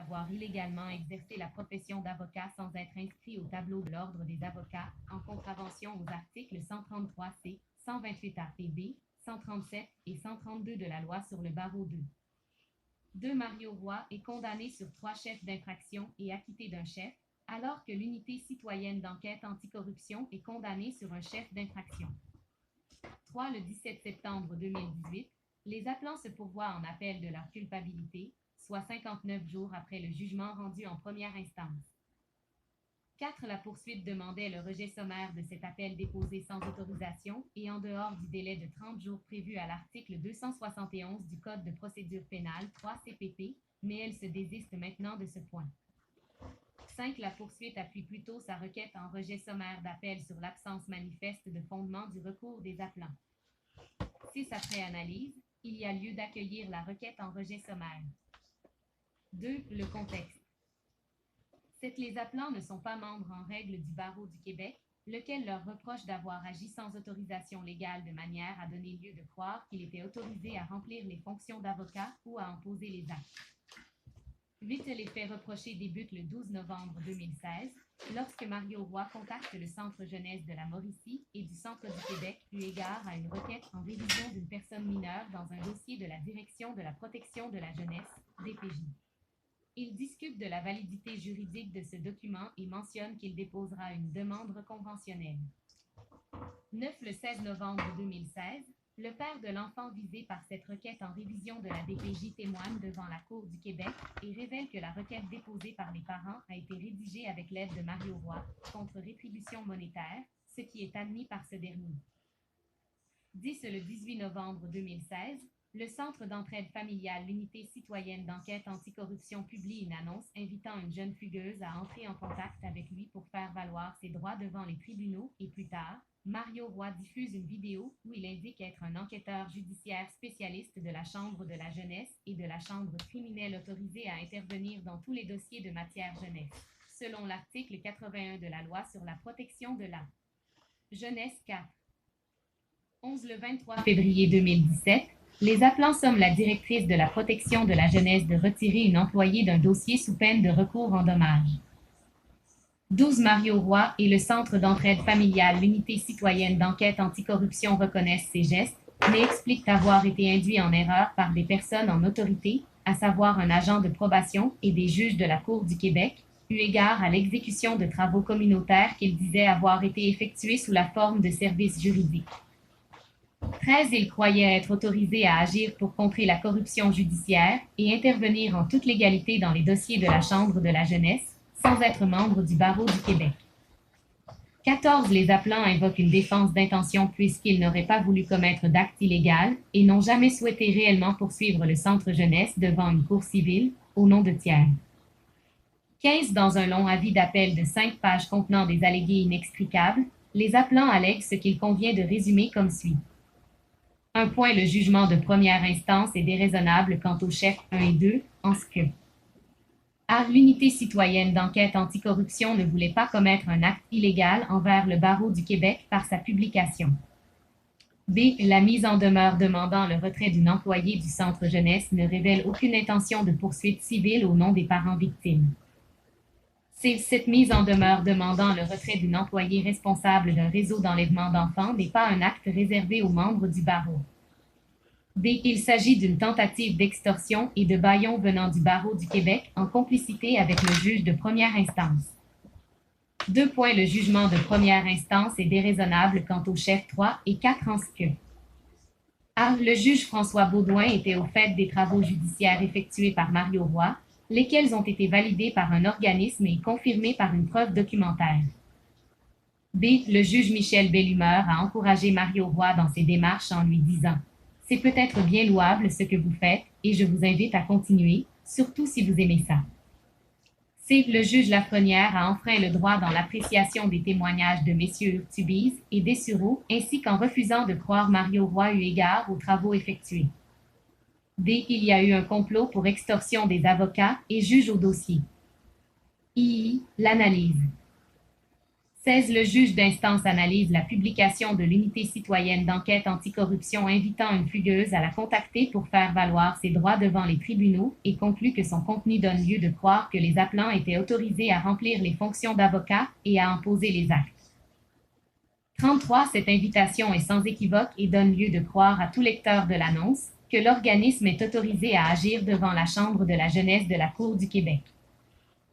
d'avoir illégalement exercé la profession d'avocat sans être inscrit au tableau de l'Ordre des avocats, en contravention aux articles 133C, 128 APB, 137 et 132 de la loi sur le barreau 2. 2. Mario Roy est condamné sur 3 chefs d'infraction et acquitté d'un chef, alors que l'unité citoyenne d'enquête anticorruption est condamnée sur un chef d'infraction. 3. Le 17 septembre 2018, les appelants se pourvoient en appel de leur culpabilité, soit 59 jours après le jugement rendu en première instance. 4. La poursuite demandait le rejet sommaire de cet appel déposé sans autorisation et en dehors du délai de 30 jours prévu à l'article 271 du Code de procédure pénale 3 CPP, mais elle se désiste maintenant de ce point. 5. La poursuite appuie plutôt sa requête en rejet sommaire d'appel sur l'absence manifeste de fondement du recours des appelants. 6. Après analyse, il y a lieu d'accueillir la requête en rejet sommaire. 2. Le contexte. 7. Les appelants ne sont pas membres en règle du barreau du Québec, lequel leur reproche d'avoir agi sans autorisation légale de manière à donner lieu de croire qu'il était autorisé à remplir les fonctions d'avocat ou à en poser les actes. 8. Les faits reprochés débutent le 12 novembre 2016, lorsque Mario Roy contacte le Centre jeunesse de la Mauricie et du Centre du Québec eu égard à une requête en révision d'une personne mineure dans un dossier de la Direction de la protection de la jeunesse, DPJ. Il discute de la validité juridique de ce document et mentionne qu'il déposera une demande conventionnelle. 9. Le 16 novembre 2016, le père de l'enfant visé par cette requête en révision de la DPJ témoigne devant la Cour du Québec et révèle que la requête déposée par les parents a été rédigée avec l'aide de Mario Roy, contre rétribution monétaire, ce qui est admis par ce dernier. 10. Le 18 novembre 2016, le Centre d'entraide familiale l'Unité citoyenne d'enquête anticorruption publie une annonce invitant une jeune fugueuse à entrer en contact avec lui pour faire valoir ses droits devant les tribunaux et plus tard, Mario Roy diffuse une vidéo où il indique être un enquêteur judiciaire spécialiste de la Chambre de la jeunesse et de la Chambre criminelle autorisé à intervenir dans tous les dossiers de matière jeunesse, selon l'article 81 de la loi sur la protection de la jeunesse 4. 11. Le 23 février 2017, les appelants somment la directrice de la protection de la jeunesse de retirer une employée d'un dossier sous peine de recours en dommages. 12. Mario Roy et le Centre d'entraide familiale l'Unité citoyenne d'enquête anticorruption reconnaissent ces gestes, mais expliquent avoir été induits en erreur par des personnes en autorité, à savoir un agent de probation et des juges de la Cour du Québec, eu égard à l'exécution de travaux communautaires qu'ils disaient avoir été effectués sous la forme de services juridiques. 13. Il croyait être autorisé à agir pour contrer la corruption judiciaire et intervenir en toute légalité dans les dossiers de la Chambre de la jeunesse, sans être membre du barreau du Québec. 14. Les appelants invoquent une défense d'intention puisqu'ils n'auraient pas voulu commettre d'acte illégal et n'ont jamais souhaité réellement poursuivre le Centre jeunesse devant une cour civile, au nom de tiers. 15. Dans un long avis d'appel de 5 pages contenant des allégués inextricables, les appelants allèguent ce qu'il convient de résumer comme suit. 1. Le jugement de première instance est déraisonnable quant aux chefs 1 et 2, en ce que A. L'Unité citoyenne d'enquête anticorruption ne voulait pas commettre un acte illégal envers le barreau du Québec par sa publication. B. La mise en demeure demandant le retrait d'une employée du Centre jeunesse ne révèle aucune intention de poursuite civile au nom des parents victimes. C. Cette mise en demeure demandant le retrait d'une employée responsable d'un réseau d'enlèvement d'enfants n'est pas un acte réservé aux membres du barreau. D. Il s'agit d'une tentative d'extorsion et de bâillon venant du barreau du Québec en complicité avec le juge de première instance. 2. Le jugement de première instance est déraisonnable quant aux chefs 3 et 4 en ce que A. Le juge François Baudouin était au fait des travaux judiciaires effectués par Mario Roy, lesquels ont été validés par un organisme et confirmés par une preuve documentaire. B. Le juge Michel Bellumeur a encouragé Mario Roy dans ses démarches en lui disant « C'est peut-être bien louable ce que vous faites et je vous invite à continuer, surtout si vous aimez ça. » C. Le juge Lafrenière a enfreint le droit dans l'appréciation des témoignages de messieurs Urtubise et Dessureau ainsi qu'en refusant de croire Mario Roy eu égard aux travaux effectués. D. Il y a eu un complot pour extorsion des avocats et juge au dossier. II. L'analyse. 16. Le juge d'instance analyse la publication de l'unité citoyenne d'enquête anticorruption invitant une fugueuse à la contacter pour faire valoir ses droits devant les tribunaux et conclut que son contenu donne lieu de croire que les appelants étaient autorisés à remplir les fonctions d'avocat et à en poser les actes. 33. Cette invitation est sans équivoque et donne lieu de croire à tout lecteur de l'annonce que l'organisme est autorisé à agir devant la Chambre de la jeunesse de la Cour du Québec.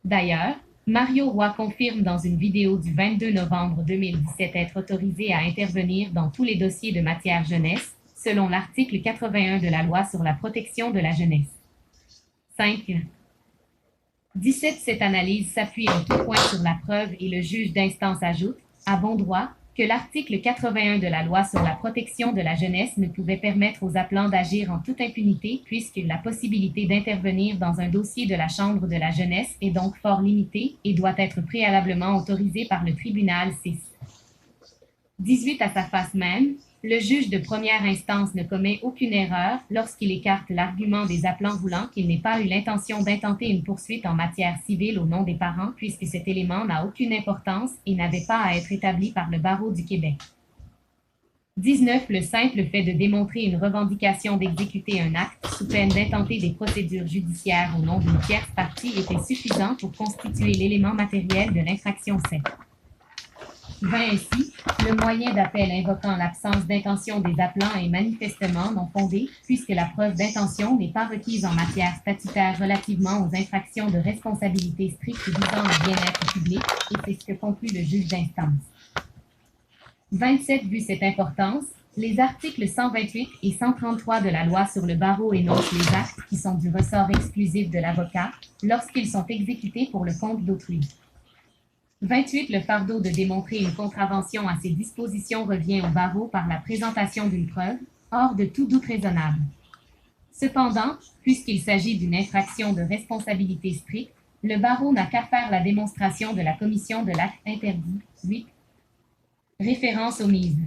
D'ailleurs, Mario Roy confirme dans une vidéo du 22 novembre 2017 être autorisé à intervenir dans tous les dossiers de matière jeunesse, selon l'article 81 de la Loi sur la protection de la jeunesse. 5. 17. Cette analyse s'appuie en tout point sur la preuve et le juge d'instance ajoute, à bon droit, que l'article 81 de la Loi sur la protection de la jeunesse ne pouvait permettre aux appelants d'agir en toute impunité puisque la possibilité d'intervenir dans un dossier de la Chambre de la jeunesse est donc fort limitée et doit être préalablement autorisée par le tribunal 6. 18. À sa face même, le juge de première instance ne commet aucune erreur lorsqu'il écarte l'argument des appelants voulant qu'il n'ait pas eu l'intention d'intenter une poursuite en matière civile au nom des parents puisque cet élément n'a aucune importance et n'avait pas à être établi par le barreau du Québec. 19. Le simple fait de démontrer une revendication d'exécuter un acte sous peine d'intenter des procédures judiciaires au nom d'une tierce partie était suffisant pour constituer l'élément matériel de l'infraction 7. 20. Ainsi, le moyen d'appel invoquant l'absence d'intention des appelants est manifestement non fondé, puisque la preuve d'intention n'est pas requise en matière statutaire relativement aux infractions de responsabilité stricte visant le bien-être public, et c'est ce que conclut le juge d'instance. 27. Vu cette importance, les articles 128 et 133 de la Loi sur le barreau énoncent les actes qui sont du ressort exclusif de l'avocat lorsqu'ils sont exécutés pour le compte d'autrui. 28. Le fardeau de démontrer une contravention à ces dispositions revient au barreau par la présentation d'une preuve, hors de tout doute raisonnable. Cependant, puisqu'il s'agit d'une infraction de responsabilité stricte, le barreau n'a qu'à faire la démonstration de la commission de l'acte interdit. 8. Référence omise.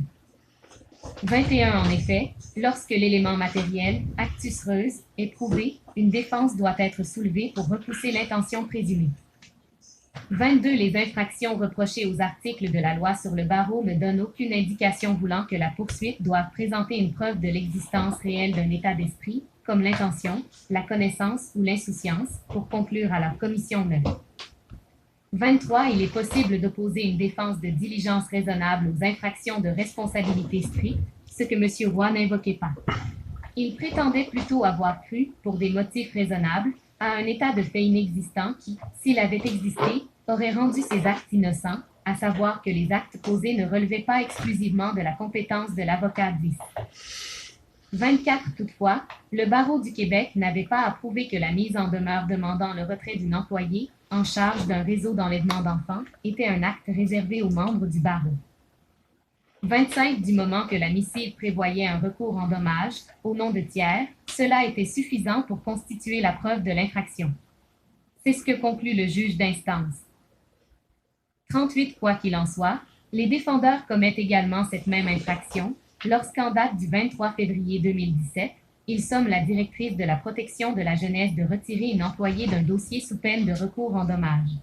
21. En effet, lorsque l'élément matériel, actus reus, est prouvé, une défense doit être soulevée pour repousser l'intention présumée. 22. Les infractions reprochées aux articles de la Loi sur le barreau ne donnent aucune indication voulant que la poursuite doive présenter une preuve de l'existence réelle d'un état d'esprit, comme l'intention, la connaissance ou l'insouciance, pour conclure à leur commission 9. 23. Il est possible d'opposer une défense de diligence raisonnable aux infractions de responsabilité stricte, ce que M. Roy n'invoquait pas. Il prétendait plutôt avoir cru, pour des motifs raisonnables, à un état de fait inexistant qui, s'il avait existé, aurait rendu ces actes innocents, à savoir que les actes posés ne relevaient pas exclusivement de la compétence de l'avocat 10. 24. Toutefois, le barreau du Québec n'avait pas approuvé que la mise en demeure demandant le retrait d'une employée en charge d'un réseau d'enlèvement d'enfants était un acte réservé aux membres du barreau. 25. Du moment que la missive prévoyait un recours en dommages, au nom de tiers, cela était suffisant pour constituer la preuve de l'infraction. C'est ce que conclut le juge d'instance. 38. Quoi qu'il en soit, les défendeurs commettent également cette même infraction lorsqu'en date du 23 février 2017, ils somment la directrice de la protection de la jeunesse de retirer une employée d'un dossier sous peine de recours en dommages.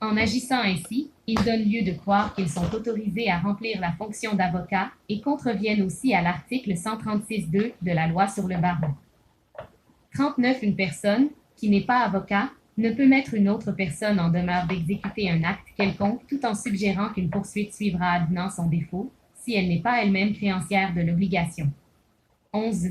En agissant ainsi, ils donnent lieu de croire qu'ils sont autorisés à remplir la fonction d'avocat et contreviennent aussi à l'article 136.2 de la Loi sur le barreau. 39. Une personne, qui n'est pas avocat, ne peut mettre une autre personne en demeure d'exécuter un acte quelconque tout en suggérant qu'une poursuite suivra advenant son défaut, si elle n'est pas elle-même créancière de l'obligation. 11.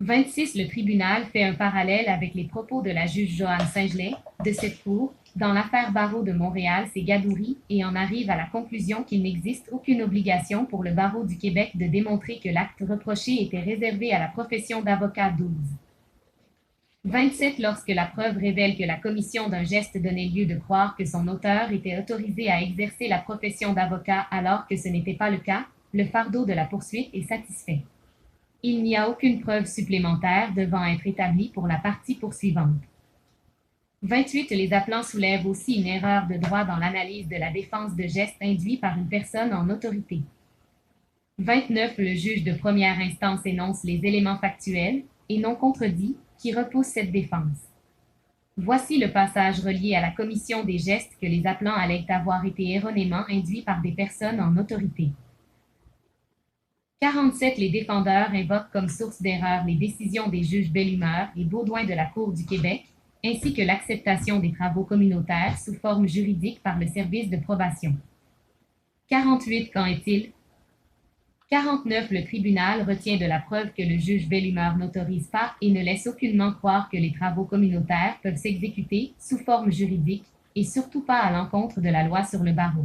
26. Le tribunal fait un parallèle avec les propos de la juge Joanne Saint-Gelais de cette cour dans l'affaire Barreau de Montréal, c'est Gadouri, et en arrive à la conclusion qu'il n'existe aucune obligation pour le barreau du Québec de démontrer que l'acte reproché était réservé à la profession d'avocat 12. 27. Lorsque la preuve révèle que la commission d'un geste donnait lieu de croire que son auteur était autorisé à exercer la profession d'avocat alors que ce n'était pas le cas, le fardeau de la poursuite est satisfait. Il n'y a aucune preuve supplémentaire devant être établie pour la partie poursuivante. 28. Les appelants soulèvent aussi une erreur de droit dans l'analyse de la défense de gestes induits par une personne en autorité. 29. Le juge de première instance énonce les éléments factuels, et non contredits, qui repoussent cette défense. Voici le passage relié à la commission des gestes que les appelants allaient avoir été erronément induits par des personnes en autorité. 47. Les défendeurs invoquent comme source d'erreur les décisions des juges Bellumeur et Baudouin de la Cour du Québec, ainsi que l'acceptation des travaux communautaires sous forme juridique par le service de probation. 48. Qu'en est-il? 49. Le tribunal retient de la preuve que le juge Bellumeur n'autorise pas et ne laisse aucunement croire que les travaux communautaires peuvent s'exécuter sous forme juridique et surtout pas à l'encontre de la loi sur le barreau.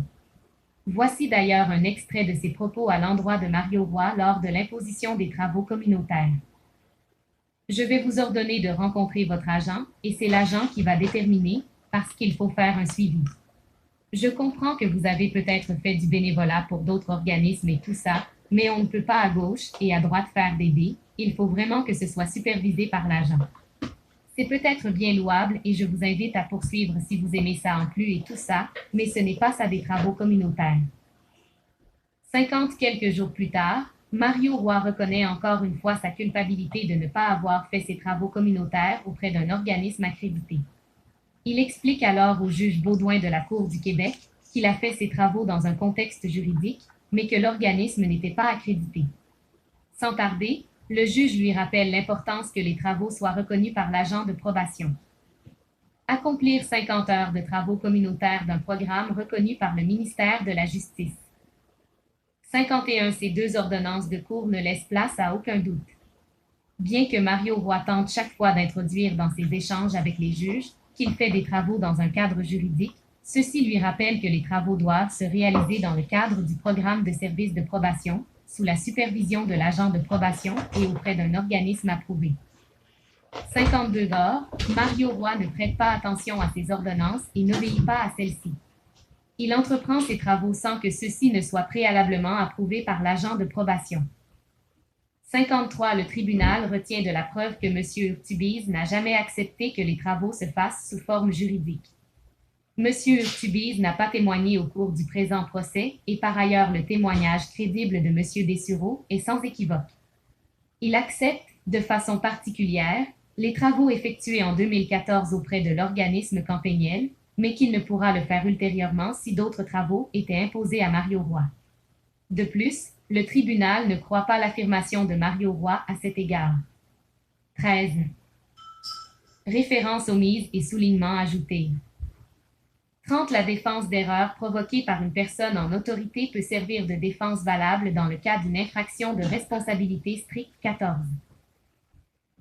Voici d'ailleurs un extrait de ses propos à l'endroit de Mario Roy lors de l'imposition des travaux communautaires. Je vais vous ordonner de rencontrer votre agent et c'est l'agent qui va déterminer parce qu'il faut faire un suivi. Je comprends que vous avez peut-être fait du bénévolat pour d'autres organismes et tout ça, mais on ne peut pas à gauche et à droite faire des dés. Il faut vraiment que ce soit supervisé par l'agent. C'est peut-être bien louable et je vous invite à poursuivre si vous aimez ça en plus et tout ça, mais ce n'est pas ça des travaux communautaires. 50 quelques jours plus tard, Mario Roy reconnaît encore une fois sa culpabilité de ne pas avoir fait ses travaux communautaires auprès d'un organisme accrédité. Il explique alors au juge Baudouin de la Cour du Québec qu'il a fait ses travaux dans un contexte juridique, mais que l'organisme n'était pas accrédité. Sans tarder, le juge lui rappelle l'importance que les travaux soient reconnus par l'agent de probation. Accomplir 50 heures de travaux communautaires d'un programme reconnu par le ministère de la Justice. 51. Ces deux ordonnances de cour ne laissent place à aucun doute. Bien que Mario Roy tente chaque fois d'introduire dans ses échanges avec les juges qu'il fait des travaux dans un cadre juridique, ceux-ci lui rappellent que les travaux doivent se réaliser dans le cadre du programme de service de probation, sous la supervision de l'agent de probation et auprès d'un organisme approuvé. 52. Or, Mario Roy ne prête pas attention à ces ordonnances et n'obéit pas à celles-ci. Il entreprend ses travaux sans que ceux-ci ne soient préalablement approuvés par l'agent de probation. 53. Le tribunal retient de la preuve que M. Urtubise n'a jamais accepté que les travaux se fassent sous forme juridique. M. Urtubise n'a pas témoigné au cours du présent procès et par ailleurs le témoignage crédible de M. Dessureau est sans équivoque. Il accepte, de façon particulière, les travaux effectués en 2014 auprès de l'organisme Campéniel, mais qu'il ne pourra le faire ultérieurement si d'autres travaux étaient imposés à Mario Roy. De plus, le tribunal ne croit pas l'affirmation de Mario Roy à cet égard. 13. Référence omise et soulignement ajouté. 30. La défense d'erreur provoquée par une personne en autorité peut servir de défense valable dans le cas d'une infraction de responsabilité stricte. 14.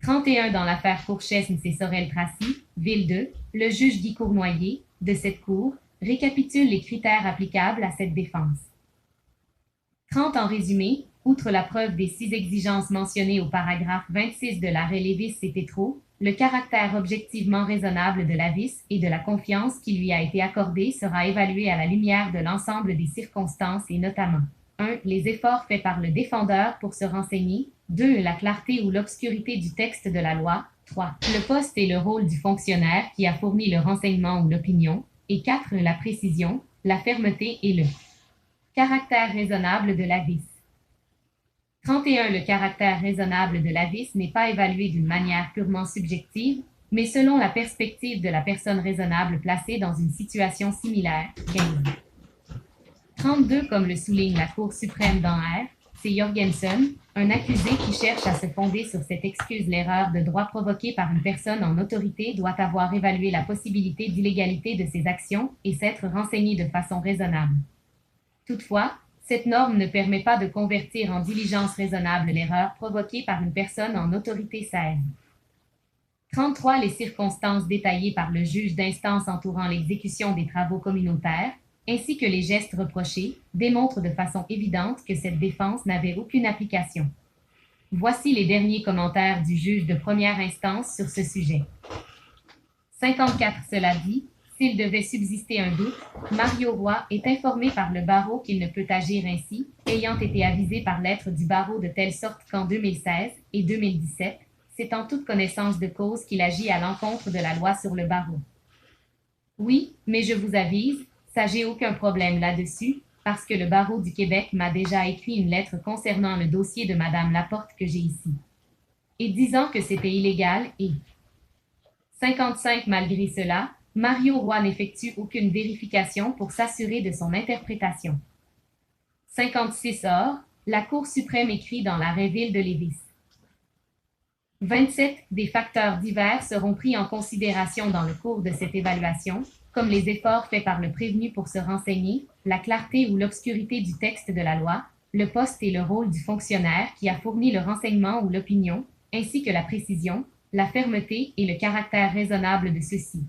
31. Dans l'affaire Fourchesne et Sorel-Tracy, Ville 2, le juge Guy Cournoyer, de cette cour, récapitule les critères applicables à cette défense. 30. En résumé, outre la preuve des 6 exigences mentionnées au paragraphe 26 de l'arrêt Lévis et Tétrault, le caractère objectivement raisonnable de la vice et de la confiance qui lui a été accordée sera évalué à la lumière de l'ensemble des circonstances et notamment 1. Les efforts faits par le défendeur pour se renseigner. 2. La clarté ou l'obscurité du texte de la loi. 3. Le poste et le rôle du fonctionnaire qui a fourni le renseignement ou l'opinion. Et 4. La précision, la fermeté et le caractère raisonnable de la vice. 31. Le caractère raisonnable de la vice n'est pas évalué d'une manière purement subjective, mais selon la perspective de la personne raisonnable placée dans une situation similaire. 15. 32. Comme le souligne la Cour suprême dans R. C'est Jorgensen, un accusé qui cherche à se fonder sur cette excuse l'erreur de droit provoquée par une personne en autorité doit avoir évalué la possibilité d'illégalité de ses actions et s'être renseigné de façon raisonnable. Toutefois, cette norme ne permet pas de convertir en diligence raisonnable l'erreur provoquée par une personne en autorité 16. 33. Les circonstances détaillées par le juge d'instance entourant l'exécution des travaux communautaires, ainsi que les gestes reprochés, démontrent de façon évidente que cette défense n'avait aucune application. Voici les derniers commentaires du juge de première instance sur ce sujet. 54. Cela dit, s'il devait subsister un doute, Mario Roy est informé par le barreau qu'il ne peut agir ainsi, ayant été avisé par lettre du barreau de telle sorte qu'en 2016 et 2017, c'est en toute connaissance de cause qu'il agit à l'encontre de la loi sur le barreau. Oui, mais je vous avise, ça j'ai aucun problème là-dessus, parce que le barreau du Québec m'a déjà écrit une lettre concernant le dossier de Madame Laporte que j'ai ici. Et disant que c'était illégal et 55. Malgré cela, Mario Roy n'effectue aucune vérification pour s'assurer de son interprétation. 56. Or, la Cour suprême écrit dans l'arrêt Ville de Lévis. 27. Des facteurs divers seront pris en considération dans le cours de cette évaluation, comme les efforts faits par le prévenu pour se renseigner, la clarté ou l'obscurité du texte de la loi, le poste et le rôle du fonctionnaire qui a fourni le renseignement ou l'opinion, ainsi que la précision, la fermeté et le caractère raisonnable de ceux-ci.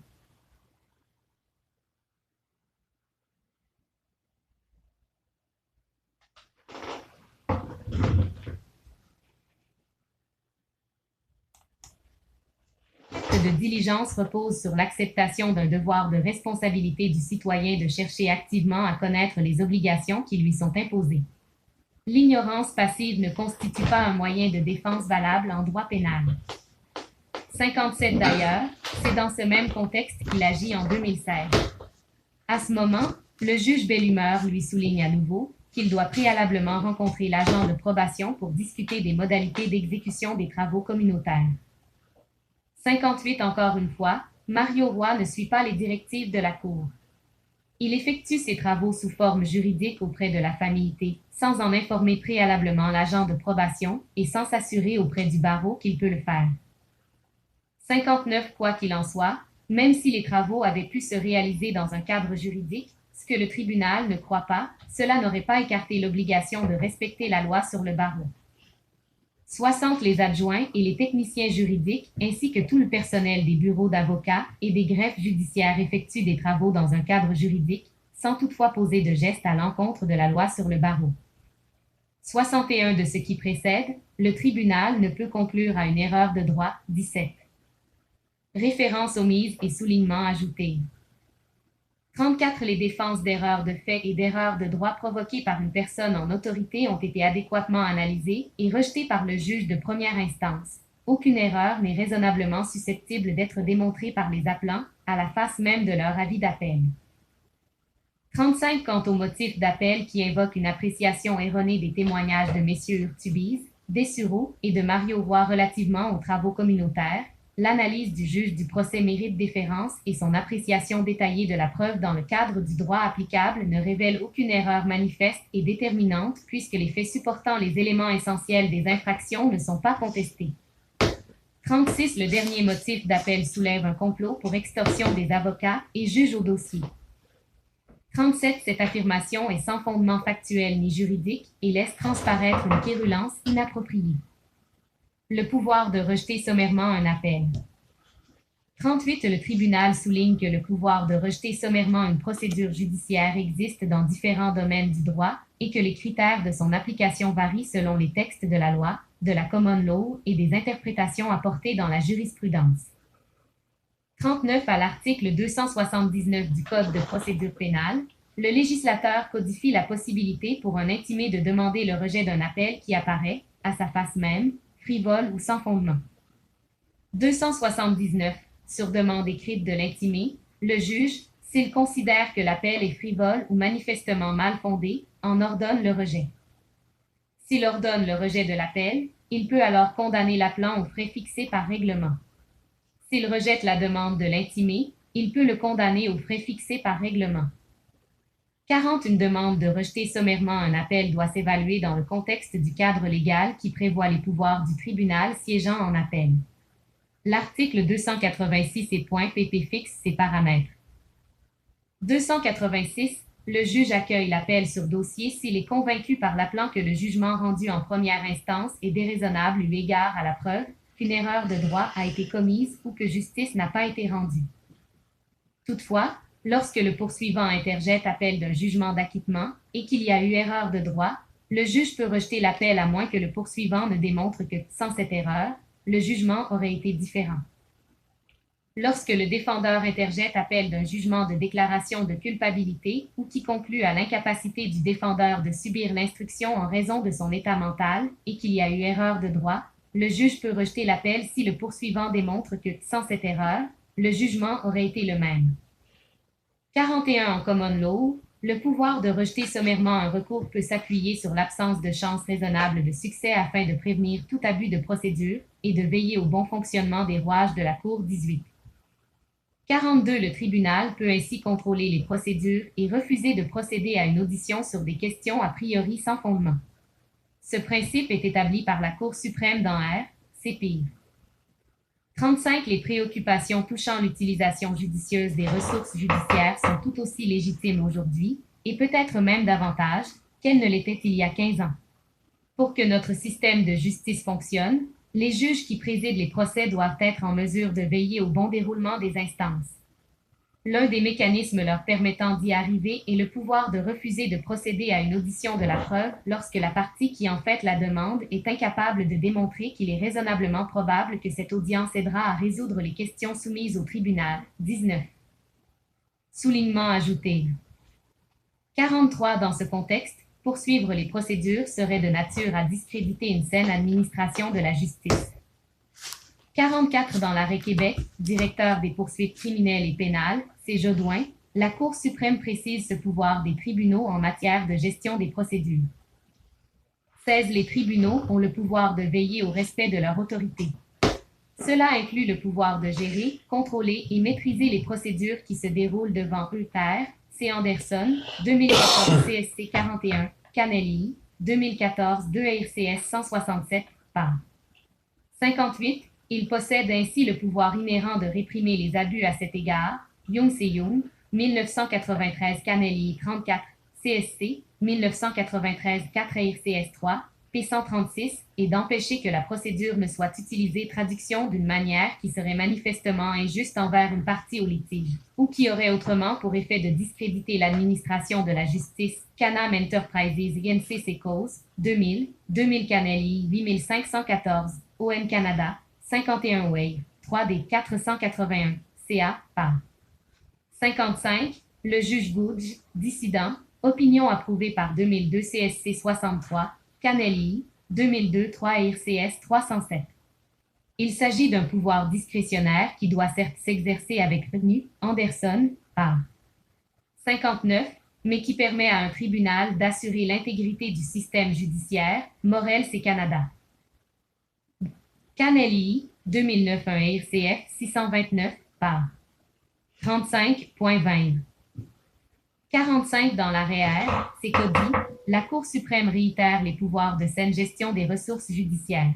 De diligence repose sur l'acceptation d'un devoir de responsabilité du citoyen de chercher activement à connaître les obligations qui lui sont imposées. L'ignorance passive ne constitue pas un moyen de défense valable en droit pénal. 57. D'ailleurs, c'est dans ce même contexte qu'il agit en 2016. À ce moment, le juge Bellumeur lui souligne à nouveau qu'il doit préalablement rencontrer l'agent de probation pour discuter des modalités d'exécution des travaux communautaires. 58. Encore une fois, Mario Roy ne suit pas les directives de la Cour. Il effectue ses travaux sous forme juridique auprès de la famille T, sans en informer préalablement l'agent de probation et sans s'assurer auprès du barreau qu'il peut le faire. 59. Quoi qu'il en soit, même si les travaux avaient pu se réaliser dans un cadre juridique, ce que le tribunal ne croit pas, cela n'aurait pas écarté l'obligation de respecter la loi sur le barreau. 60. Les adjoints et les techniciens juridiques, ainsi que tout le personnel des bureaux d'avocats et des greffes judiciaires effectuent des travaux dans un cadre juridique, sans toutefois poser de gestes à l'encontre de la loi sur le barreau. 61. De ce qui précède, le tribunal ne peut conclure à une erreur de droit. 17. Références omises et soulignements ajoutés. 34. Les défenses d'erreurs de fait et d'erreurs de droit provoquées par une personne en autorité ont été adéquatement analysées et rejetées par le juge de première instance. Aucune erreur n'est raisonnablement susceptible d'être démontrée par les appelants à la face même de leur avis d'appel. 35. Quant au motif d'appel qui invoque une appréciation erronée des témoignages de messieurs Urtubise, Dessureau et de Mario Roy relativement aux travaux communautaires, l'analyse du juge du procès mérite déférence et son appréciation détaillée de la preuve dans le cadre du droit applicable ne révèle aucune erreur manifeste et déterminante puisque les faits supportant les éléments essentiels des infractions ne sont pas contestés. 36. Le dernier motif d'appel soulève un complot pour extorsion des avocats et juge au dossier. 37. Cette affirmation est sans fondement factuel ni juridique et laisse transparaître une quérulence inappropriée. Le pouvoir de rejeter sommairement un appel. 38. Le tribunal souligne que le pouvoir de rejeter sommairement une procédure judiciaire existe dans différents domaines du droit et que les critères de son application varient selon les textes de la loi, de la common law et des interprétations apportées dans la jurisprudence. 39. À l'article 279 du Code de procédure pénale, le législateur codifie la possibilité pour un intimé de demander le rejet d'un appel qui apparaît, à sa face même, frivole ou sans fondement. 279. Sur demande écrite de l'intimé, le juge, s'il considère que l'appel est frivole ou manifestement mal fondé, en ordonne le rejet. S'il ordonne le rejet de l'appel, il peut alors condamner l'appelant aux frais fixés par règlement. S'il rejette la demande de l'intimé, il peut le condamner aux frais fixés par règlement. 40. Une demande de rejeter sommairement un appel doit s'évaluer dans le contexte du cadre légal qui prévoit les pouvoirs du tribunal siégeant en appel. L'article 286 et point pp fixe ces paramètres. 286. Le juge accueille l'appel sur dossier s'il est convaincu par l'appelant que le jugement rendu en première instance est déraisonnable eu égard à la preuve qu'une erreur de droit a été commise ou que justice n'a pas été rendue. Toutefois, lorsque le poursuivant interjette appel d'un jugement d'acquittement et qu'il y a eu erreur de droit, le juge peut rejeter l'appel à moins que le poursuivant ne démontre que, sans cette erreur, le jugement aurait été différent. Lorsque le défendeur interjette appel d'un jugement de déclaration de culpabilité ou qui conclut à l'incapacité du défendeur de subir l'instruction en raison de son état mental et qu'il y a eu erreur de droit, le juge peut rejeter l'appel si le poursuivant démontre que, sans cette erreur, le jugement aurait été le même. 41. En common law, le pouvoir de rejeter sommairement un recours peut s'appuyer sur l'absence de chance raisonnable de succès afin de prévenir tout abus de procédure et de veiller au bon fonctionnement des rouages de la Cour 18. 42. Le tribunal peut ainsi contrôler les procédures et refuser de procéder à une audition sur des questions a priori sans fondement. Ce principe est établi par la Cour suprême dans R. CPI. 35. Les préoccupations touchant l'utilisation judicieuse des ressources judiciaires sont tout aussi légitimes aujourd'hui, et peut-être même davantage, qu'elles ne l'étaient il y a 15 ans. Pour que notre système de justice fonctionne, les juges qui président les procès doivent être en mesure de veiller au bon déroulement des instances. L'un des mécanismes leur permettant d'y arriver est le pouvoir de refuser de procéder à une audition de la preuve lorsque la partie qui en fait la demande est incapable de démontrer qu'il est raisonnablement probable que cette audience aidera à résoudre les questions soumises au tribunal. 19. Soulignement ajouté. 43. Dans ce contexte, poursuivre les procédures serait de nature à discréditer une saine administration de la justice. 44. Dans l'arrêt Québec, directeur des poursuites criminelles et pénales, C. Jodoin, la Cour suprême précise ce pouvoir des tribunaux en matière de gestion des procédures. 16. Les tribunaux ont le pouvoir de veiller au respect de leur autorité. Cela inclut le pouvoir de gérer, contrôler et maîtriser les procédures qui se déroulent devant eux. C. Anderson, 2014 CSC 41, Canelli, 2014 2 RCS 167, par. 58. Il possède ainsi le pouvoir inhérent de réprimer les abus à cet égard. Young Se-young, 1993 Canelli 34, CSC, 1993 4 RCS 3, P136, et d'empêcher que la procédure ne soit utilisée traduction d'une manière qui serait manifestement injuste envers une partie au litige, ou qui aurait autrement pour effet de discréditer l'administration de la justice. Canam Enterprises Inc. Cause, 2000, 2000 Canelli 8514, ON Canada, 51 Way, 3D 481, CA, par. 55. Le juge Goodge, dissident, opinion approuvée par 2002 CSC 63, Canelli, 2002 3 RCS 307. Il s'agit d'un pouvoir discrétionnaire qui doit certes s'exercer avec retenue, Anderson, par. 59. Mais qui permet à un tribunal d'assurer l'intégrité du système judiciaire, Morel c'est Canada. Canelli, 2009 1 RCF 629, par. 35.20. 45. Dans l'arrêt R, c'est Cody, la Cour suprême réitère les pouvoirs de saine gestion des ressources judiciaires.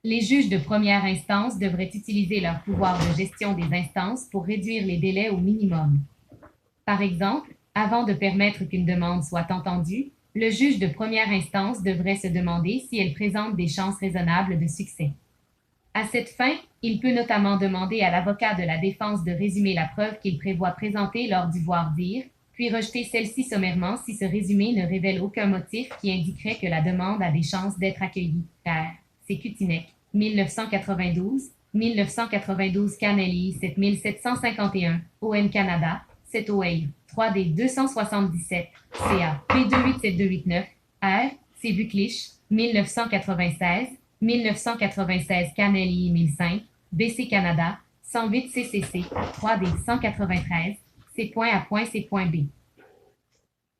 Les juges de première instance devraient utiliser leur pouvoir de gestion des instances pour réduire les délais au minimum. Par exemple, avant de permettre qu'une demande soit entendue, le juge de première instance devrait se demander si elle présente des chances raisonnables de succès. À cette fin, il peut notamment demander à l'avocat de la défense de résumer la preuve qu'il prévoit présenter lors du voir-dire, puis rejeter celle-ci sommairement si ce résumé ne révèle aucun motif qui indiquerait que la demande a des chances d'être accueillie. R. C'est Kutinek, 1992, 1992 Canelli 7751, ON Canada, 7 OA, 3D 277, CA, P287289, R. C'est Buclich, 1996, 1996 Canelli 1005, BC Canada, 108 CCC, 3D 193, C.A. C.B.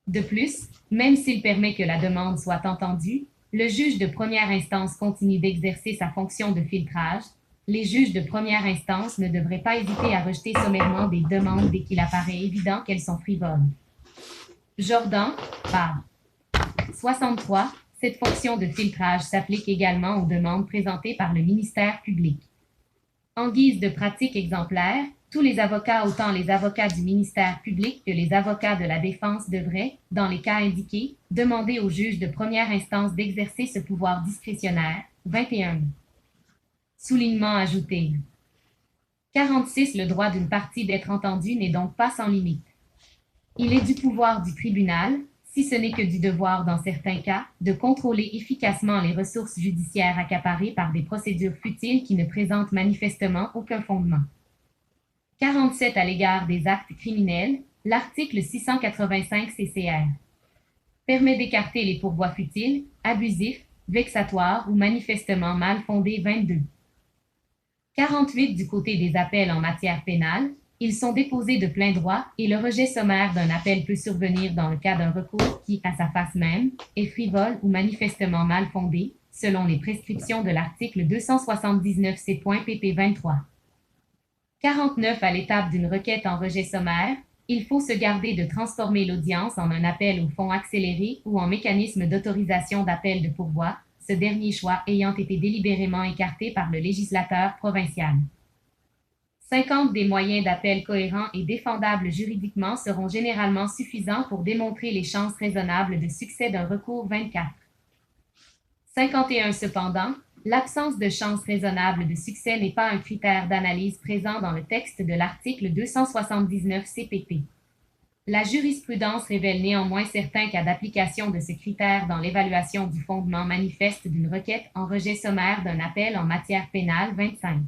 De plus, même s'il permet que la demande soit entendue, le juge de première instance continue d'exercer sa fonction de filtrage. Les juges de première instance ne devraient pas hésiter à rejeter sommairement des demandes dès qu'il apparaît évident qu'elles sont frivoles. Jordan, par. 63. Cette fonction de filtrage s'applique également aux demandes présentées par le ministère public. En guise de pratique exemplaire, tous les avocats, autant les avocats du ministère public que les avocats de la défense devraient, dans les cas indiqués, demander au juge de première instance d'exercer ce pouvoir discrétionnaire. 21. Soulignement ajouté. 46. Le droit d'une partie d'être entendue n'est donc pas sans limite. Il est du pouvoir du tribunal, si ce n'est que du devoir dans certains cas, de contrôler efficacement les ressources judiciaires accaparées par des procédures futiles qui ne présentent manifestement aucun fondement. 47. À l'égard des actes criminels, l'article 685 CCR permet d'écarter les pourvois futiles, abusifs, vexatoires ou manifestement mal fondés. 22. 48. Du côté des appels en matière pénale, Ils sont déposés de plein droit et le rejet sommaire d'un appel peut survenir dans le cas d'un recours qui, à sa face même, est frivole ou manifestement mal fondé, selon les prescriptions de l'article 279 C.pp 23. 49. À l'étape d'une requête en rejet sommaire, il faut se garder de transformer l'audience en un appel au fond accéléré ou en mécanisme d'autorisation d'appel de pourvoi, ce dernier choix ayant été délibérément écarté par le législateur provincial. 50. Des moyens d'appel cohérents et défendables juridiquement seront généralement suffisants pour démontrer les chances raisonnables de succès d'un recours 24. 51. Cependant, l'absence de chances raisonnables de succès n'est pas un critère d'analyse présent dans le texte de l'article 279 CPP. La jurisprudence révèle néanmoins certains cas d'application de ce critère dans l'évaluation du fondement manifeste d'une requête en rejet sommaire d'un appel en matière pénale 25.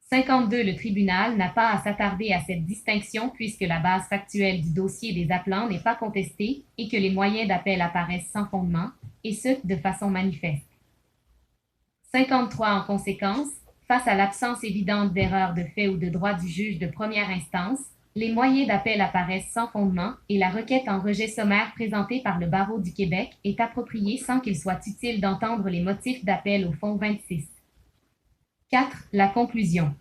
52. Le tribunal n'a pas à s'attarder à cette distinction puisque la base factuelle du dossier des appelants n'est pas contestée et que les moyens d'appel apparaissent sans fondement, et ce, de façon manifeste. 53. En conséquence, face à l'absence évidente d'erreur de fait ou de droit du juge de première instance, les moyens d'appel apparaissent sans fondement et la requête en rejet sommaire présentée par le Barreau du Québec est appropriée sans qu'il soit utile d'entendre les motifs d'appel au fond 26. 4. La conclusion.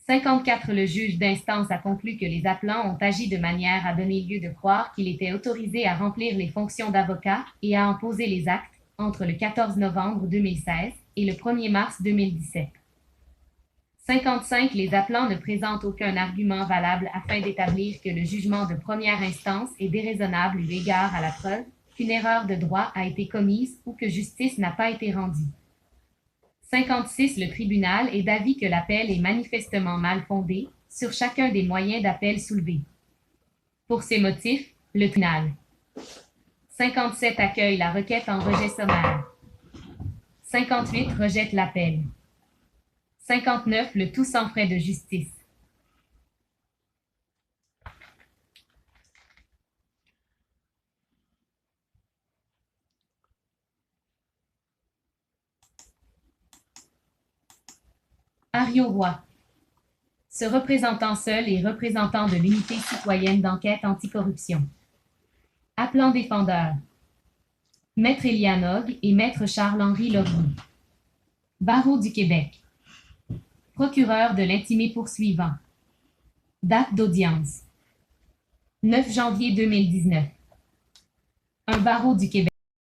54. Le juge d'instance a conclu que les appelants ont agi de manière à donner lieu de croire qu'il était autorisé à remplir les fonctions d'avocat et à en poser les actes entre le 14 novembre 2016 et le 1er mars 2017. 55. Les appelants ne présentent aucun argument valable afin d'établir que le jugement de première instance est déraisonnable eu égard à la preuve qu'une erreur de droit a été commise ou que justice n'a pas été rendue. 56. Le tribunal est d'avis que l'appel est manifestement mal fondé sur chacun des moyens d'appel soulevés. Pour ces motifs, le tribunal. 57. Accueille la requête en rejet sommaire. 58. Rejette l'appel. 59. Le tout sans frais de justice. Ario Roy. Se représentant seul et représentant de l'unité citoyenne d'enquête anticorruption. Appelant défendeur. Maître Elianog et Maître Charles-Henri Laurier. Barreau du Québec. Procureur de l'intimé poursuivant. Date d'audience. 9 janvier 2019. Un barreau du Québec.